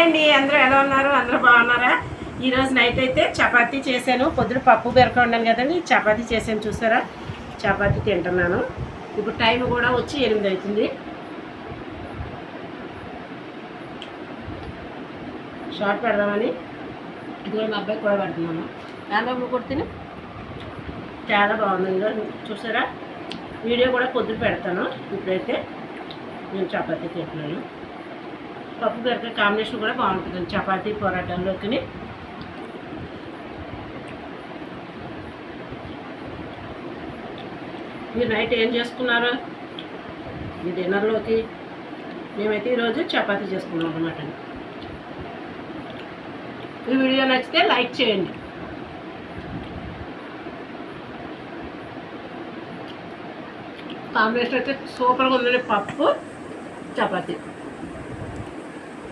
అండి, అందరూ ఎలా ఉన్నారు? అందరూ బాగున్నారా? ఈరోజు నైట్ అయితే చపాతీ చేశాను. పొద్దున పప్పు బెరక ఉన్నాను కదండి, చపాతీ చేశాను. చూసారా, చపాతీ తింటున్నాను. ఇప్పుడు టైం కూడా వచ్చి 8 అవుతుంది. షార్ట్ పెడదామని ఇది కూడా మా అబ్బాయి కూడా పెడుతున్నాను. దానిలో కొడుతుని చాలా బాగుంది. ఈరోజు చూసారా, వీడియో కూడా పొద్దున పెడతాను. ఇప్పుడైతే నేను చపాతీ తింటున్నాను. పప్పు బెరకాయ కాంబినేషన్ కూడా బాగుంటుందండి చపాతీ పొరాటాల్లోకి. మీరు నైట్ ఏం చేసుకున్నారు మీ డిన్నర్లోకి? మేమైతే ఈరోజు చపాతీ చేసుకున్నాం అన్నమాట. ఈ వీడియో నచ్చితే లైక్ చేయండి. కాంబినేషన్ అయితే సూపర్గా ఉందండి, పప్పు చపాతీ.